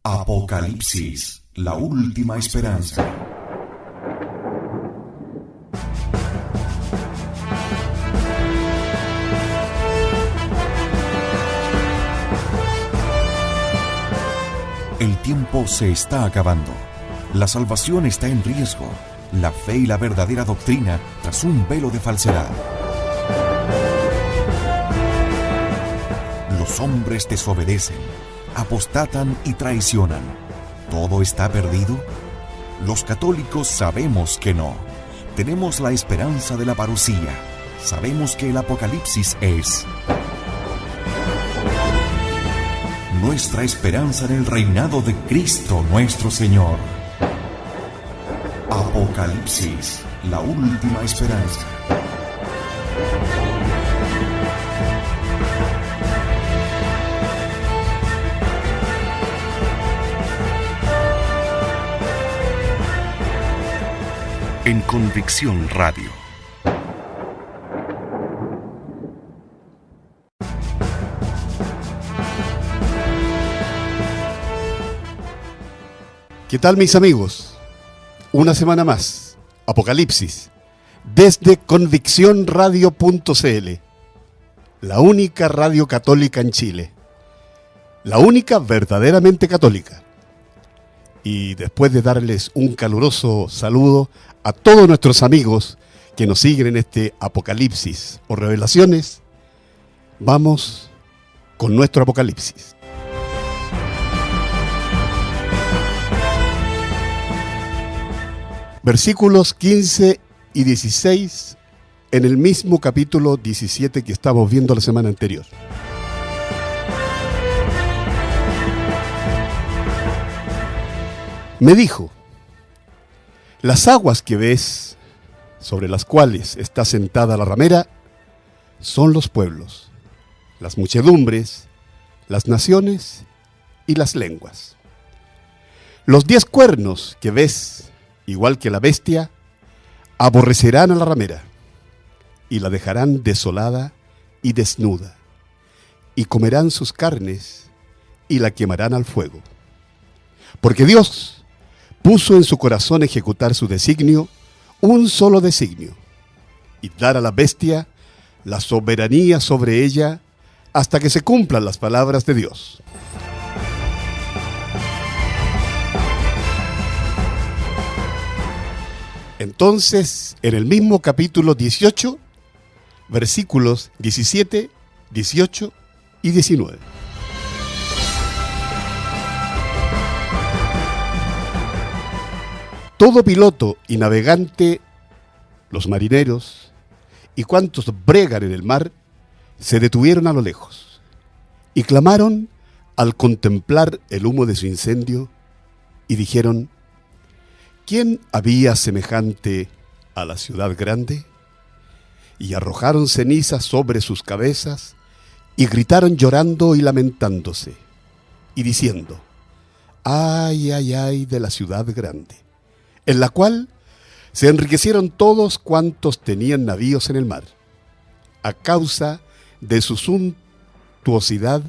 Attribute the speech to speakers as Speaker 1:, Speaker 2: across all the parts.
Speaker 1: Apocalipsis, la última esperanza. El tiempo se está acabando. La salvación está en riesgo. La fe y la verdadera doctrina tras un velo de falsedad. Los hombres desobedecen, apostatan y traicionan. ¿Todo está perdido? Los católicos sabemos que no. Tenemos la esperanza de la parucía. Sabemos que el Apocalipsis es nuestra esperanza en el reinado de Cristo nuestro Señor. Apocalipsis, la última esperanza. En Convicción Radio.
Speaker 2: ¿Qué tal, mis amigos? Una semana más, Apocalipsis, desde conviccionradio.cl, la única radio católica en Chile, la única verdaderamente católica. Y después de darles un caluroso saludo a todos nuestros amigos que nos siguen en este Apocalipsis o Revelaciones, vamos con nuestro Apocalipsis. Versículos 15 y 16 en el mismo capítulo 17 que estábamos viendo la semana anterior. Me dijo: las aguas que ves, sobre las cuales está sentada la ramera, son los pueblos, las muchedumbres, las naciones y las lenguas. Los 10 cuernos que ves, igual que la bestia, aborrecerán a la ramera, y la dejarán desolada y desnuda, y comerán sus carnes, y la quemarán al fuego. Porque Dios puso en su corazón ejecutar su designio, un solo designio, y dar a la bestia la soberanía sobre ella hasta que se cumplan las palabras de Dios. Entonces, en el mismo capítulo 18, versículos 17, 18 y 19. Todo piloto y navegante, los marineros y cuantos bregan en el mar, se detuvieron a lo lejos y clamaron al contemplar el humo de su incendio y dijeron: ¿quién había semejante a la ciudad grande? Y arrojaron cenizas sobre sus cabezas y gritaron llorando y lamentándose y diciendo: ay, ay, ay de la ciudad grande, en la cual se enriquecieron todos cuantos tenían navíos en el mar, a causa de su suntuosidad,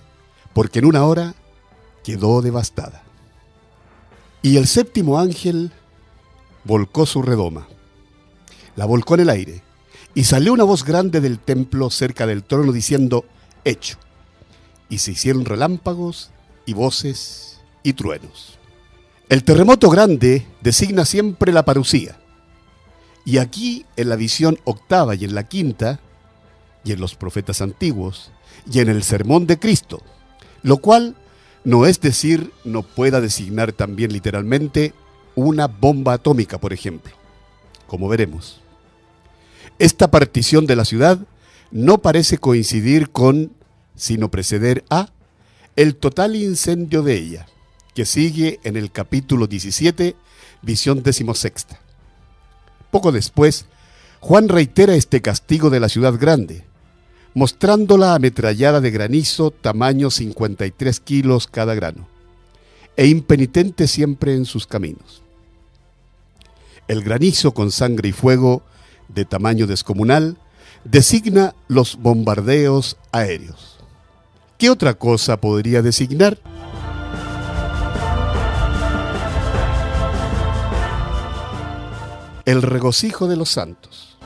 Speaker 2: porque en una hora quedó devastada. Y el séptimo ángel volcó su redoma, la volcó en el aire, y salió una voz grande del templo cerca del trono diciendo: hecho. Y se hicieron relámpagos y voces y truenos. El terremoto grande designa siempre la parucía. Y aquí, en la visión octava y en la quinta, y en los profetas antiguos, y en el sermón de Cristo, lo cual no es decir, no pueda designar también literalmente una bomba atómica, por ejemplo, como veremos. Esta partición de la ciudad no parece coincidir con, sino preceder a, el total incendio de ella, que sigue en el capítulo 17, visión 16. Poco después, Juan reitera este castigo de la ciudad grande, mostrándola ametrallada de granizo tamaño 53 kilos cada grano, e impenitente siempre en sus caminos. El granizo con sangre y fuego de tamaño descomunal designa los bombardeos aéreos. ¿Qué otra cosa podría designar? el regocijo de los santos.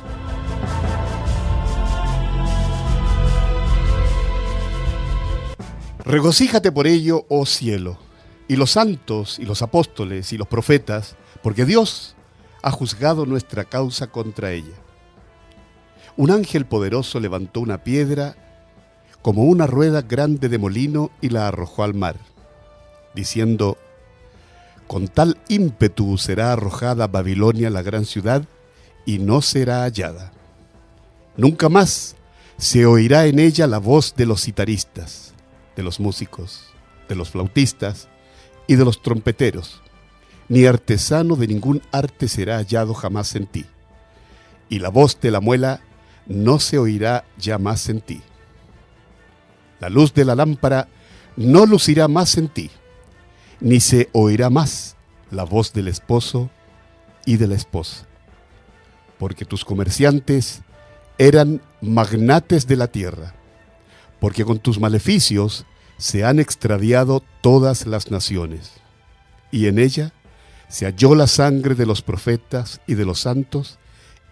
Speaker 2: Regocíjate por ello, oh cielo, y los santos, y los apóstoles, y los profetas, porque Dios ha juzgado nuestra causa contra ella. Un ángel poderoso levantó una piedra como una rueda grande de molino y la arrojó al mar, diciendo: con tal ímpetu será arrojada Babilonia, la gran ciudad, y no será hallada. Nunca más se oirá en ella la voz de los citaristas, de los músicos, de los flautistas y de los trompeteros, ni artesano de ningún arte será hallado jamás en ti, y la voz de la muela no se oirá ya más en ti. La luz de la lámpara no lucirá más en ti, ni se oirá más la voz del esposo y de la esposa, porque tus comerciantes eran magnates de la tierra, porque con tus maleficios se han extraviado todas las naciones, y en ella se halló la sangre de los profetas y de los santos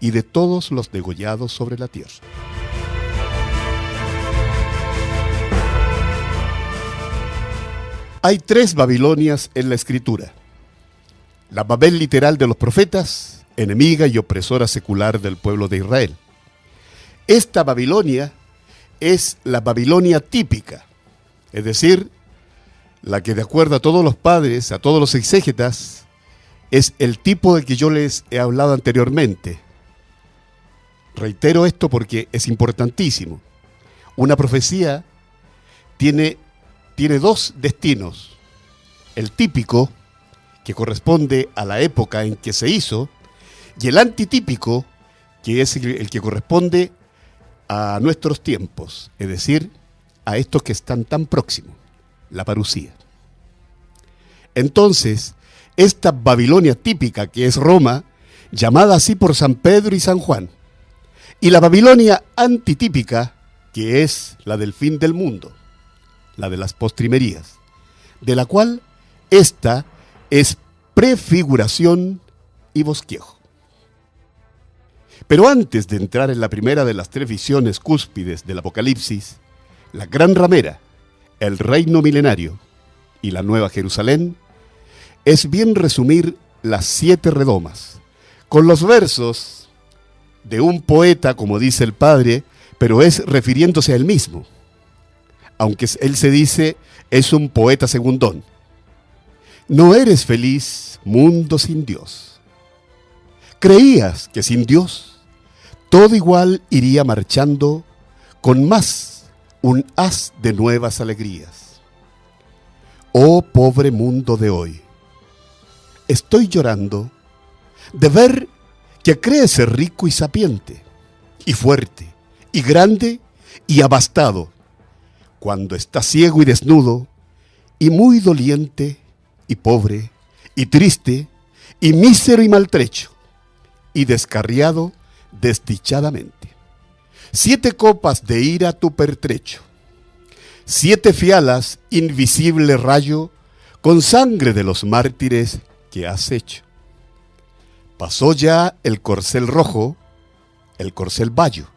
Speaker 2: y de todos los degollados sobre la tierra. Hay 3 Babilonias en la Escritura: la Babel literal de los profetas, enemiga y opresora secular del pueblo de Israel. Esta Babilonia es la Babilonia típica, es decir, la que de acuerdo a todos los padres, a todos los exégetas, es el tipo del que yo les he hablado anteriormente. Reitero esto porque es importantísimo. Una profecía tiene 2 destinos: el típico, que corresponde a la época en que se hizo, y el antitípico, que es el que corresponde a nuestros tiempos, es decir, a estos que están tan próximos, la parusía. Entonces, esta Babilonia típica, que es Roma, llamada así por San Pedro y San Juan, y la Babilonia antitípica, que es la del fin del mundo, la de las postrimerías, de la cual esta es prefiguración y bosquejo. Pero antes de entrar en la primera de las 3 visiones cúspides del Apocalipsis, la gran ramera, el reino milenario y la nueva Jerusalén, es bien resumir las 7 redomas, con los versos de un poeta, como dice el padre, pero es refiriéndose a él mismo, aunque él se dice es un poeta segundón. No eres feliz, mundo sin Dios. Creías que sin Dios todo igual iría marchando con más un haz de nuevas alegrías. Oh pobre mundo de hoy, estoy llorando de ver que crees ser rico y sapiente, y fuerte, y grande, y abastado, cuando estás ciego y desnudo, y muy doliente, y pobre, y triste, y mísero y maltrecho, y descarriado desdichadamente. 7 copas de ira tu pertrecho, 7 fialas invisible rayo, con sangre de los mártires que has hecho. Pasó ya el corcel rojo, el corcel bayo,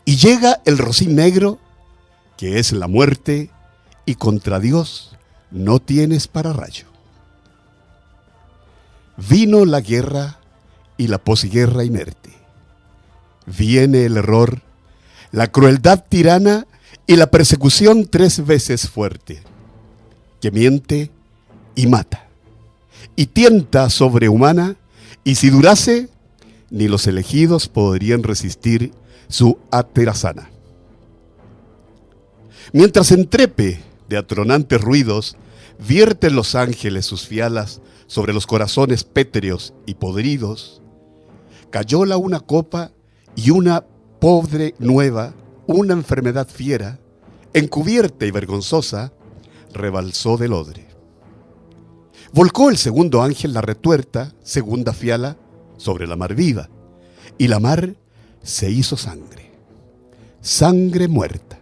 Speaker 2: y llega el rocín negro, que es la muerte, y contra Dios no tienes pararrayo. Vino la guerra y la posguerra inerte. Viene el error, la crueldad tirana y la persecución 3 veces fuerte, que miente y mata, y tienta sobrehumana, y si durase, ni los elegidos podrían resistir su aterazana. Mientras en trepe de atronantes ruidos vierten los ángeles sus fialas sobre los corazones pétreos y podridos, cayóla una copa y una pobre nueva, una enfermedad fiera, encubierta y vergonzosa, rebalsó del odre. Volcó el segundo ángel la retuerta, segunda fiala, sobre la mar viva, y la mar se hizo sangre, sangre muerta.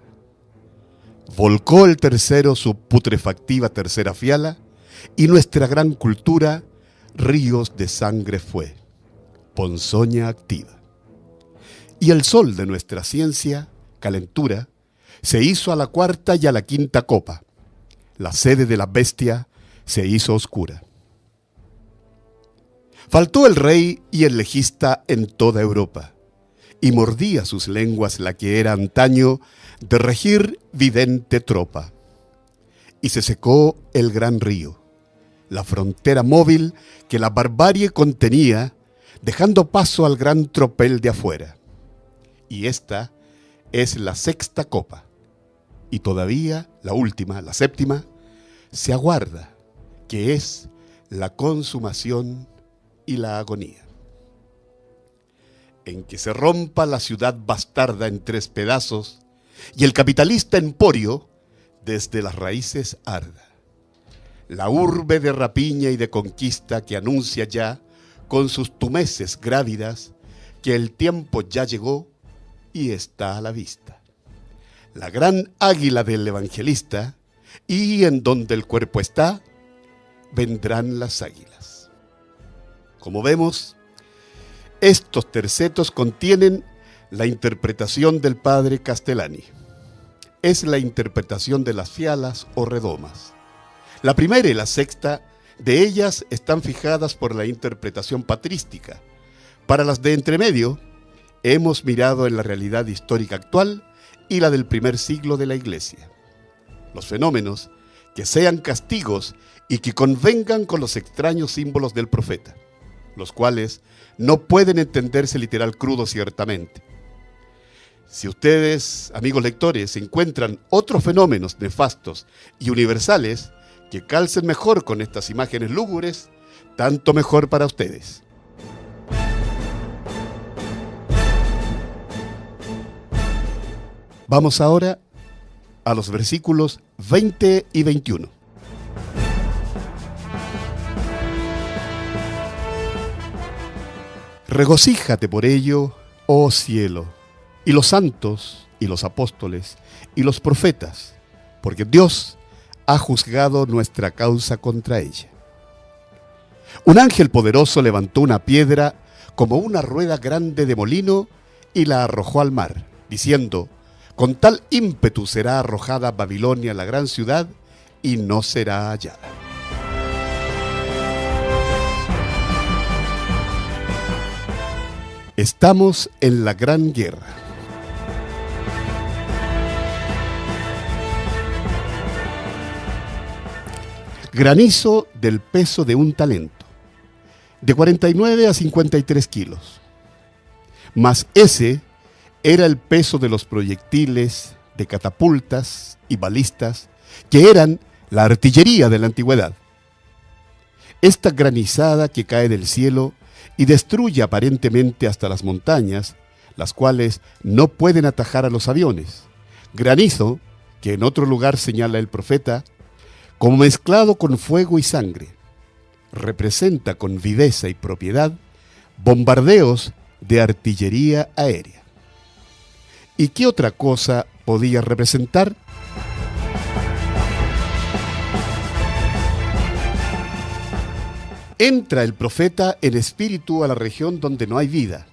Speaker 2: Volcó el tercero su putrefactiva tercera fiala, y nuestra gran cultura ríos de sangre fue. ponzoña activa. Y el sol de nuestra ciencia, calentura, se hizo a la cuarta y a la quinta copa. La sede de la bestia se hizo oscura. Faltó el rey y el legista en toda Europa, y mordía sus lenguas la que era antaño de regir vidente tropa. Y se secó el gran río, la frontera móvil que la barbarie contenía, dejando paso al gran tropel de afuera. Y esta es la sexta copa, y todavía la última, la séptima, se aguarda, que es la consumación y la agonía. En que se rompa la ciudad bastarda en 3 pedazos y el capitalista emporio desde las raíces arda. La urbe de rapiña y de conquista que anuncia ya con sus tumeces grávidas que el tiempo ya llegó y está a la vista. La gran águila del evangelista, y en donde el cuerpo está, vendrán las águilas. Como vemos, estos tercetos contienen la interpretación del padre Castellani. Es la interpretación de las fialas o redomas. La primera y la sexta de ellas están fijadas por la interpretación patrística. Para las de entremedio, hemos mirado en la realidad histórica actual y la del primer siglo de la Iglesia. Los fenómenos que sean castigos y que convengan con los extraños símbolos del profeta, los cuales no pueden entenderse literal crudo ciertamente. Si ustedes, amigos lectores, encuentran otros fenómenos nefastos y universales que calcen mejor con estas imágenes lúgubres, tanto mejor para ustedes. Vamos ahora a los versículos 20 y 21. Regocíjate por ello, oh cielo, y los santos, y los apóstoles, y los profetas, porque Dios ha juzgado nuestra causa contra ella. Un ángel poderoso levantó una piedra como una rueda grande de molino y la arrojó al mar, diciendo: con tal ímpetu será arrojada Babilonia, la gran ciudad, y no será hallada. Estamos en la gran guerra. Granizo del peso de un talento, de 49 a 53 kilos. Mas ese era el peso de los proyectiles, de catapultas y balistas, que eran la artillería de la antigüedad. Esta granizada que cae del cielo y destruye aparentemente hasta las montañas, las cuales no pueden atajar a los aviones. Granizo, que en otro lugar señala el profeta, como mezclado con fuego y sangre, representa con viveza y propiedad bombardeos de artillería aérea. ¿Y qué otra cosa podía representar? Entra el profeta en espíritu a la región donde no hay vida,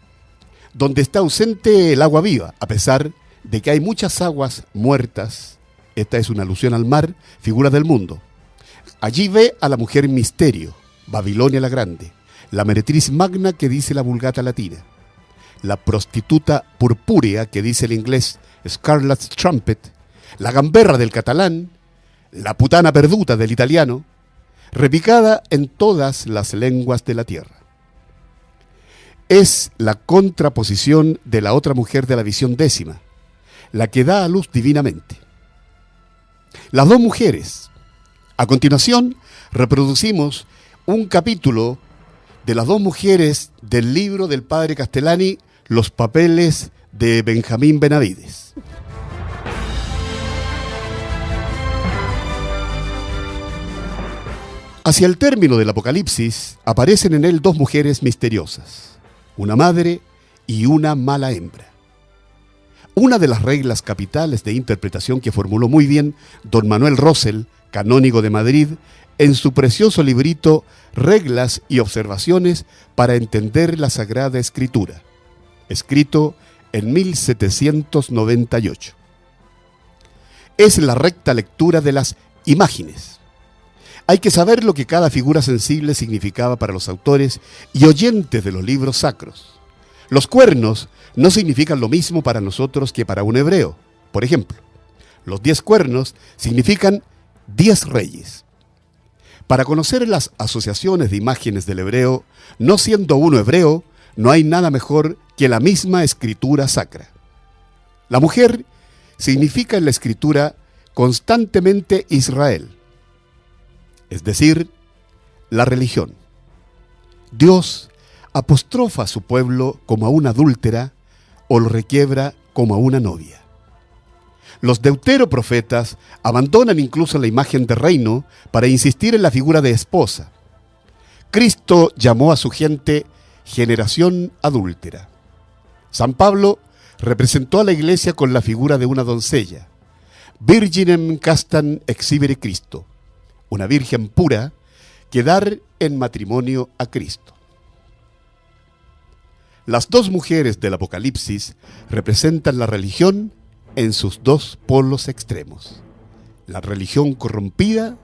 Speaker 2: donde está ausente el agua viva, a pesar de que hay muchas aguas muertas. Esta es una alusión al mar, figura del mundo. Allí ve a la mujer misterio, Babilonia la Grande, la meretriz magna que dice la Vulgata latina, la prostituta purpúrea que dice el inglés Scarlet Trumpet, la gamberra del catalán, la putana perduta del italiano, repicada en todas las lenguas de la tierra. Es la contraposición de la otra mujer de la visión 10, la que da a luz divinamente. Las dos mujeres. A continuación, reproducimos un capítulo de las dos mujeres del libro del padre Castellani, Los papeles de Benjamín Benavides. Hacia el término del Apocalipsis, aparecen en él dos mujeres misteriosas, una madre y una mala hembra. Una de las reglas capitales de interpretación que formuló muy bien don Manuel Rosell, canónigo de Madrid, en su precioso librito Reglas y Observaciones para entender la Sagrada Escritura, escrito en 1798. Es la recta lectura de las imágenes. Hay que saber lo que cada figura sensible significaba para los autores y oyentes de los libros sacros. Los cuernos no significan lo mismo para nosotros que para un hebreo. Por ejemplo, los 10 cuernos significan 10 reyes. Para conocer las asociaciones de imágenes del hebreo, no siendo uno hebreo, no hay nada mejor que la misma escritura sacra. La mujer significa en la escritura constantemente Israel, es decir, la religión. Dios apostrofa a su pueblo como a una adúltera o lo requiebra como a una novia. Los deuteroprofetas abandonan incluso la imagen de reino para insistir en la figura de esposa. Cristo llamó a su gente generación adúltera. San Pablo representó a la iglesia con la figura de una doncella. Virginem castam exhibere Cristo, una virgen pura que dar en matrimonio a Cristo. Las dos mujeres del Apocalipsis representan la religión en sus dos polos extremos, la religión corrompida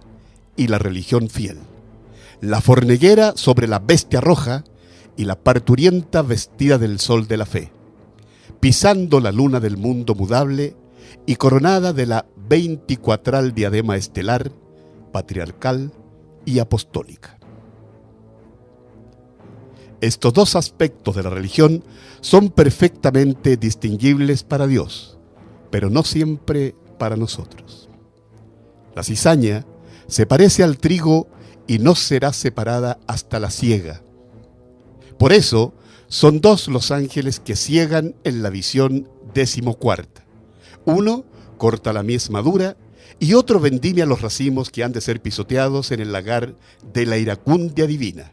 Speaker 2: y la religión fiel, la forneguera sobre la bestia roja y la parturienta vestida del sol de la fe, pisando la luna del mundo mudable y coronada de la 24 diadema estelar, patriarcal y apostólica. Estos dos aspectos de la religión son perfectamente distinguibles para Dios, pero no siempre para nosotros. La cizaña se parece al trigo y no será separada hasta la siega. Por eso son dos los ángeles que siegan en la visión 14ª. Uno corta la mies madura y otro vendimia los racimos que han de ser pisoteados en el lagar de la iracundia divina,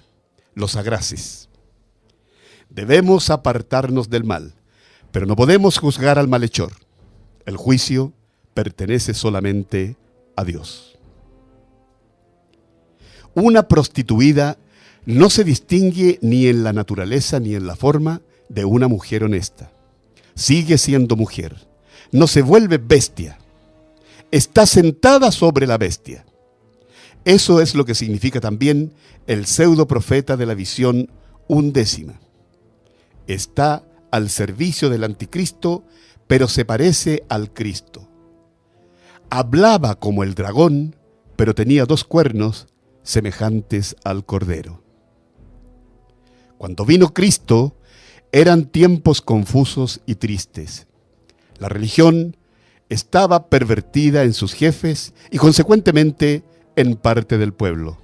Speaker 2: los agraces. Debemos apartarnos del mal, pero no podemos juzgar al malhechor. El juicio pertenece solamente a Dios. Una prostituida no se distingue ni en la naturaleza ni en la forma de una mujer honesta. Sigue siendo mujer, no se vuelve bestia. Está sentada sobre la bestia. Eso es lo que significa también el pseudo profeta de la visión 11. Está al servicio del anticristo, pero se parece al Cristo. Hablaba como el dragón, pero tenía 2 cuernos semejantes al cordero. Cuando vino Cristo, eran tiempos confusos y tristes. La religión estaba pervertida en sus jefes y consecuentemente en parte del pueblo.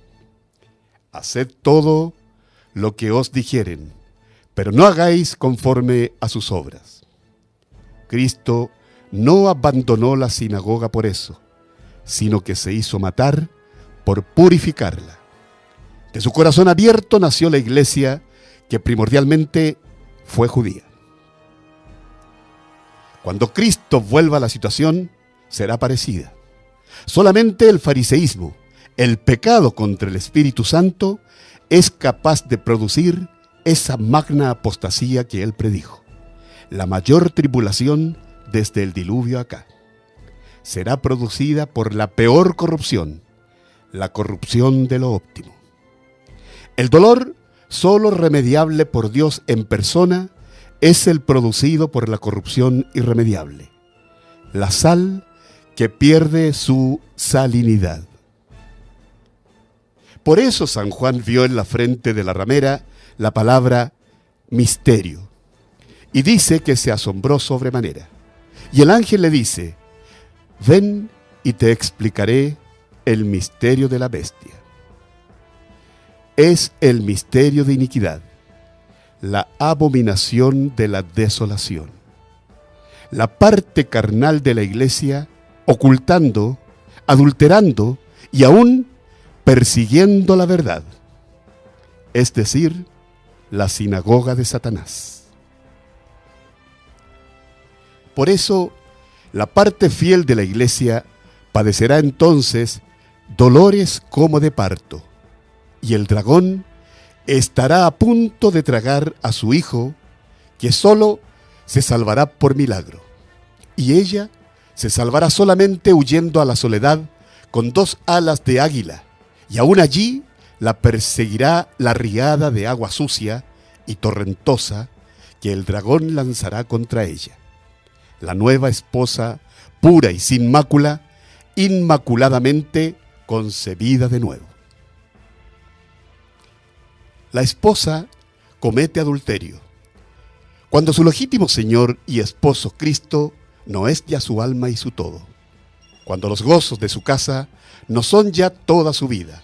Speaker 2: Haced todo lo que os dijeren, pero no hagáis conforme a sus obras. Cristo no abandonó la sinagoga por eso, sino que se hizo matar por purificarla. De su corazón abierto nació la iglesia, que primordialmente fue judía. Cuando Cristo vuelva, la situación será parecida. Solamente el fariseísmo, el pecado contra el Espíritu Santo, es capaz de producir esa magna apostasía que él predijo. La mayor tribulación desde el diluvio acá será producida por la peor corrupción, la corrupción de lo óptimo. El dolor, solo remediable por Dios en persona, es el producido por la corrupción irremediable, la sal que pierde su salinidad. Por eso San Juan vio en la frente de la ramera la palabra misterio, y dice que se asombró sobremanera. Y el ángel le dice: ven y te explicaré el misterio de la bestia. Es el misterio de iniquidad, la abominación de la desolación. La parte carnal de la iglesia ocultando, adulterando y aún persiguiendo la verdad, es decir, la sinagoga de Satanás. Por eso, la parte fiel de la iglesia padecerá entonces dolores como de parto, y el dragón estará a punto de tragar a su hijo, que solo se salvará por milagro, y ella se salvará solamente huyendo a la soledad con 2 alas de águila, y aún allí la perseguirá la riada de agua sucia y torrentosa que el dragón lanzará contra ella. La nueva esposa, pura y sin mácula, inmaculadamente concebida de nuevo. La esposa comete adulterio cuando su legítimo Señor y esposo Cristo no es ya su alma y su todo, cuando los gozos de su casa no son ya toda su vida,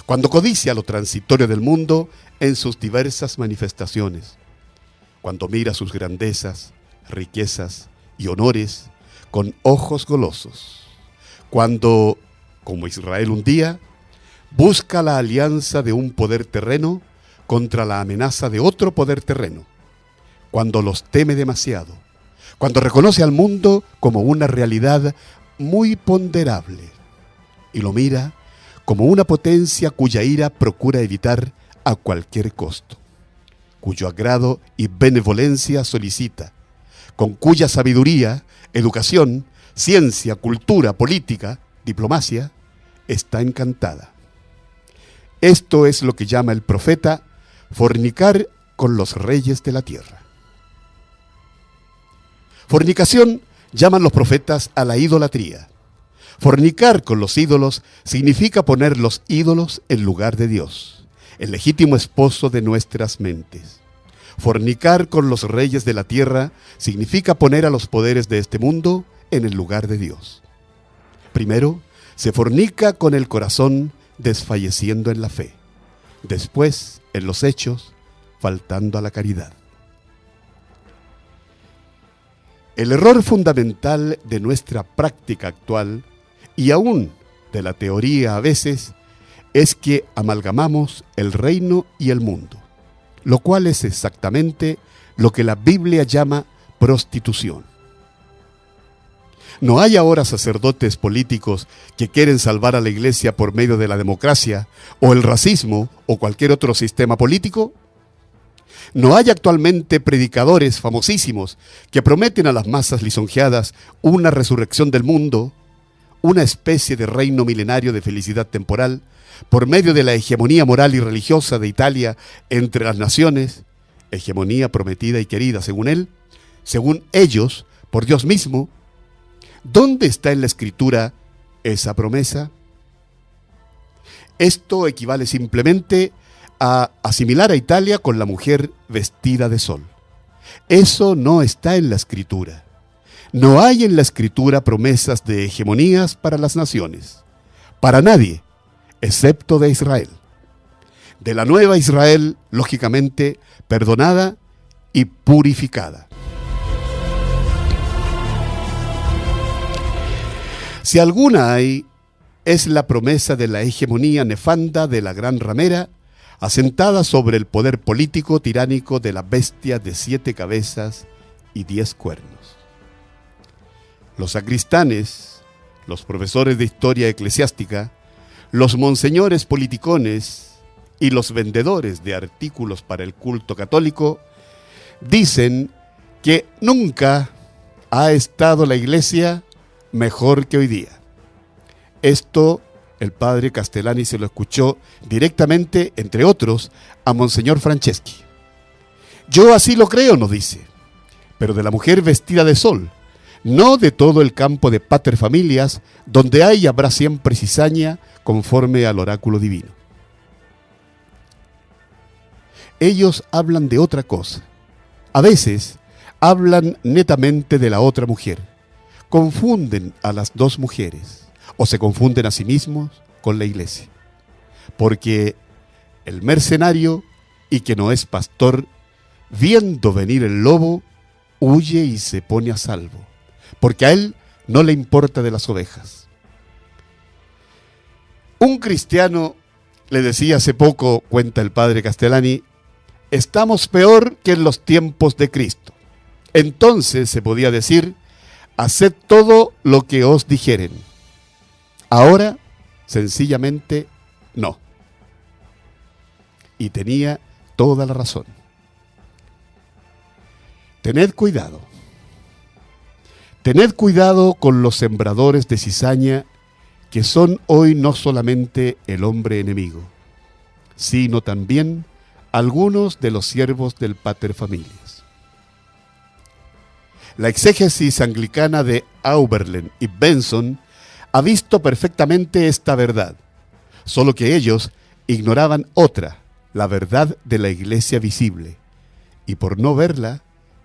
Speaker 2: cuando codicia lo transitorio del mundo en sus diversas manifestaciones, cuando mira sus grandezas, riquezas y honores con ojos golosos, cuando, como Israel un día, busca la alianza de un poder terreno contra la amenaza de otro poder terreno, cuando los teme demasiado, cuando reconoce al mundo como una realidad muy ponderable y lo mira como una potencia cuya ira procura evitar a cualquier costo, cuyo agrado y benevolencia solicita, con cuya sabiduría, educación, ciencia, cultura, política, diplomacia, está encantada. Esto es lo que llama el profeta fornicar con los reyes de la tierra. Fornicación llaman los profetas a la idolatría. Fornicar con los ídolos significa poner los ídolos en lugar de Dios, el legítimo esposo de nuestras mentes. Fornicar con los reyes de la tierra significa poner a los poderes de este mundo en el lugar de Dios. Primero, se fornica con el corazón desfalleciendo en la fe. Después, en los hechos, faltando a la caridad. El error fundamental de nuestra práctica actual, y aún de la teoría a veces, es que amalgamamos el reino y el mundo, lo cual es exactamente lo que la Biblia llama prostitución. ¿No hay ahora sacerdotes políticos que quieren salvar a la Iglesia por medio de la democracia, o el racismo, o cualquier otro sistema político? ¿No hay actualmente predicadores famosísimos que prometen a las masas lisonjeadas una resurrección del mundo, una especie de reino milenario de felicidad temporal, por medio de la hegemonía moral y religiosa de Italia entre las naciones, hegemonía prometida y querida según ellos, por Dios mismo? ¿Dónde está en la Escritura esa promesa? Esto equivale simplemente a asimilar a Italia con la mujer vestida de sol. Eso no está en la Escritura. No hay en la Escritura promesas de hegemonías para las naciones, para nadie, excepto de Israel. De la nueva Israel, lógicamente, perdonada y purificada. Si alguna hay, es la promesa de la hegemonía nefanda de la gran ramera, asentada sobre el poder político tiránico de la bestia de 7 cabezas y 10 cuernos. Los sacristanes, los profesores de historia eclesiástica, los monseñores politicones y los vendedores de artículos para el culto católico dicen que nunca ha estado la Iglesia mejor que hoy día. Esto el padre Castellani se lo escuchó directamente, entre otros, a Monseñor Franceschi. Yo así lo creo, nos dice, pero de la mujer vestida de sol, no de todo el campo de paterfamilias, donde hay y habrá siempre cizaña conforme al oráculo divino. Ellos hablan de otra cosa. A veces hablan netamente de la otra mujer. Confunden a las dos mujeres, o se confunden a sí mismos con la Iglesia. Porque el mercenario, y que no es pastor, viendo venir el lobo, huye y se pone a salvo, porque a él no le importa de las ovejas. Un cristiano le decía hace poco, cuenta el padre Castellani, estamos peor que en los tiempos de Cristo. Entonces se podía decir, haced todo lo que os dijeren. Ahora Sencillamente no. Y tenía toda la razón. Tened cuidado. Tened cuidado con los sembradores de cizaña, que son hoy no solamente el hombre enemigo, sino también algunos de los siervos del pater familias. La exégesis anglicana de Auberlen y Benson ha visto perfectamente esta verdad, solo que ellos ignoraban otra, la verdad de la iglesia visible, y por no verla,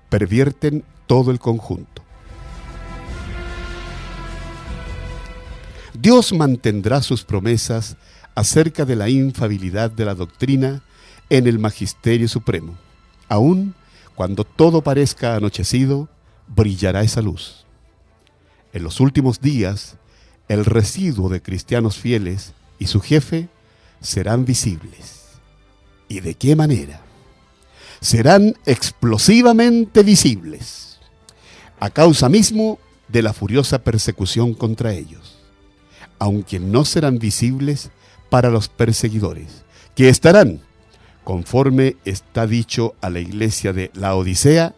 Speaker 2: pervierten todo el conjunto. Dios mantendrá sus promesas acerca de la infalibilidad de la doctrina en el Magisterio Supremo. Aun cuando todo parezca anochecido, brillará esa luz. En los últimos días, el residuo de cristianos fieles y su jefe serán visibles. ¿Y de qué manera? Serán explosivamente visibles, a causa mismo de la furiosa persecución contra ellos, aunque no serán visibles para los perseguidores, que estarán, conforme está dicho a la iglesia de Laodicea,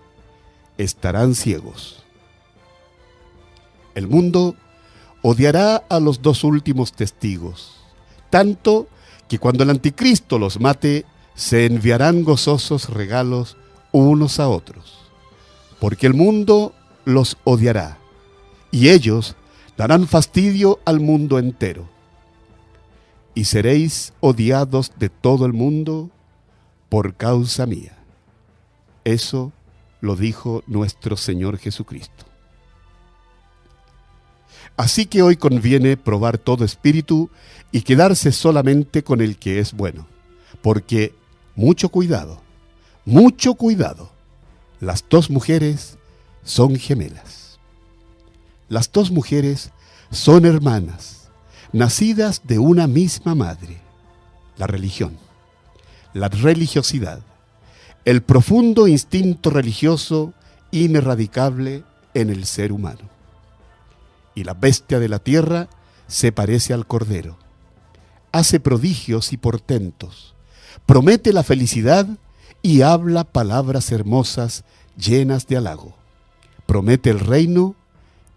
Speaker 2: estarán ciegos. El mundo odiará a los dos últimos testigos, tanto que cuando el anticristo los mate, se enviarán gozosos regalos unos a otros, porque el mundo los odiará, y ellos darán fastidio al mundo entero. Y seréis odiados de todo el mundo por causa mía. Eso lo dijo nuestro Señor Jesucristo. Así que hoy conviene probar todo espíritu y quedarse solamente con el que es bueno, porque mucho cuidado, las dos mujeres son gemelas. Las dos mujeres son hermanas, nacidas de una misma madre. La religión, la religiosidad, el profundo instinto religioso ineradicable en el ser humano. Y la bestia de la tierra se parece al cordero, hace prodigios y portentos, promete la felicidad y habla palabras hermosas llenas de halago. Promete el reino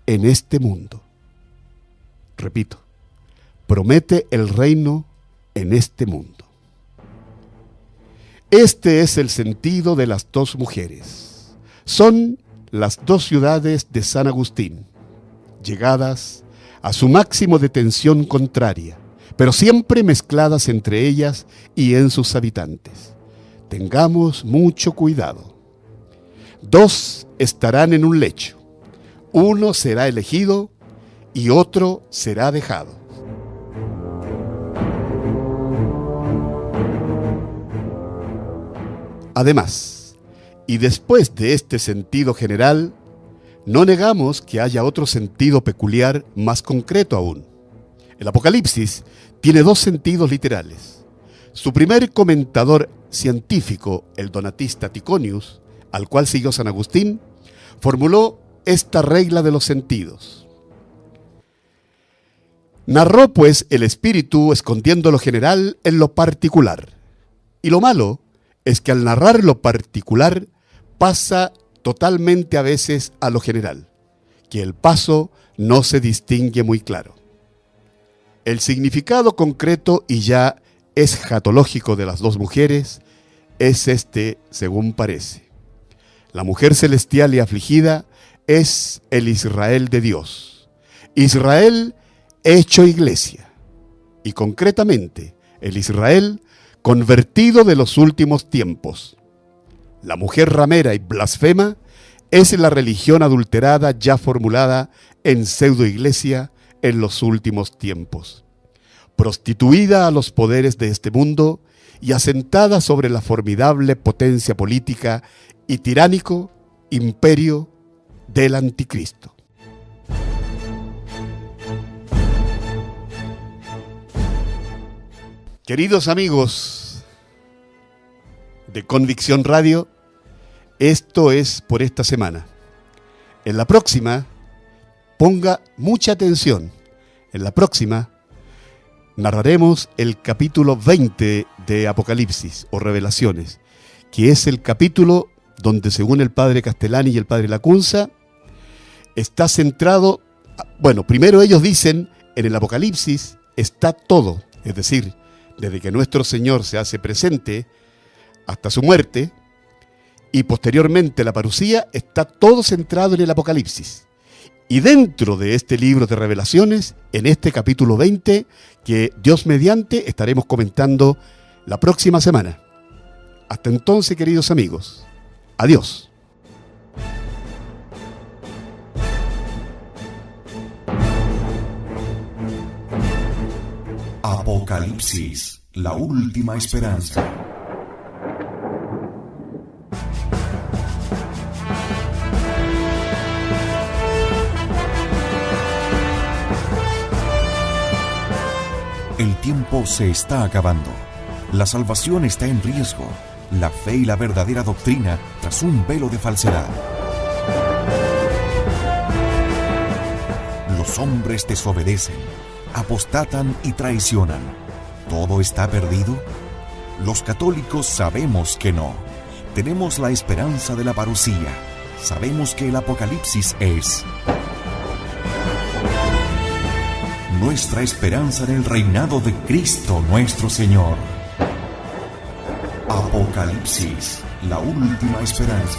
Speaker 2: en este mundo. Repito, promete el reino en este mundo. Este es el sentido de las dos mujeres. Son las dos ciudades de San Agustín, llegadas a su máximo de tensión contraria, pero siempre mezcladas entre ellas y en sus habitantes. Tengamos mucho cuidado. Dos estarán en un lecho. Uno será elegido y otro será dejado. Además, y después de este sentido general, no negamos que haya otro sentido peculiar más concreto aún. El Apocalipsis tiene dos sentidos literales. Su primer comentador científico, el donatista Ticonius, al cual siguió San Agustín, formuló esta regla de los sentidos. Narró pues el espíritu escondiendo lo general en lo particular. Y lo malo es que al narrar lo particular pasa totalmente a veces a lo general, que el paso no se distingue muy claro. El significado concreto y ya escatológico de las dos mujeres es este, según parece. La mujer celestial y afligida es el Israel de Dios. Israel hecho iglesia. Y concretamente, el Israel convertido de los últimos tiempos. La mujer ramera y blasfema es la religión adulterada ya formulada en pseudoiglesia en los últimos tiempos, prostituida a los poderes de este mundo y asentada sobre la formidable potencia política y tiránico imperio del anticristo. Queridos amigos de Convicción Radio, esto es por esta semana. En la próxima, ponga mucha atención. En la próxima, narraremos el capítulo 20 de Apocalipsis o Revelaciones, que es el capítulo donde, según el padre Castellani y el padre Lacunza, está centrado, bueno, primero ellos dicen, en el Apocalipsis está todo, es decir, desde que nuestro Señor se hace presente hasta su muerte, y posteriormente la parusía, está todo centrado en el Apocalipsis. Y dentro de este libro de Revelaciones, en este capítulo 20, que Dios mediante estaremos comentando la próxima semana. Hasta entonces, queridos amigos, adiós.
Speaker 1: Apocalipsis, la última esperanza. El tiempo se está acabando. La salvación está en riesgo. La fe y la verdadera doctrina tras un velo de falsedad. Los hombres desobedecen, apostatan y traicionan. ¿Todo está perdido? Los católicos sabemos que no. Tenemos la esperanza de la parusía. Sabemos que el Apocalipsis es nuestra esperanza en el reinado de Cristo nuestro Señor. Apocalipsis, la última esperanza.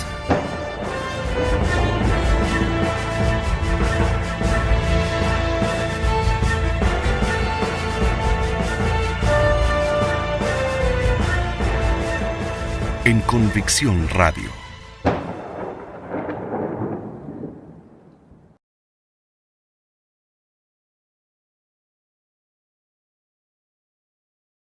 Speaker 1: En Convicción Radio.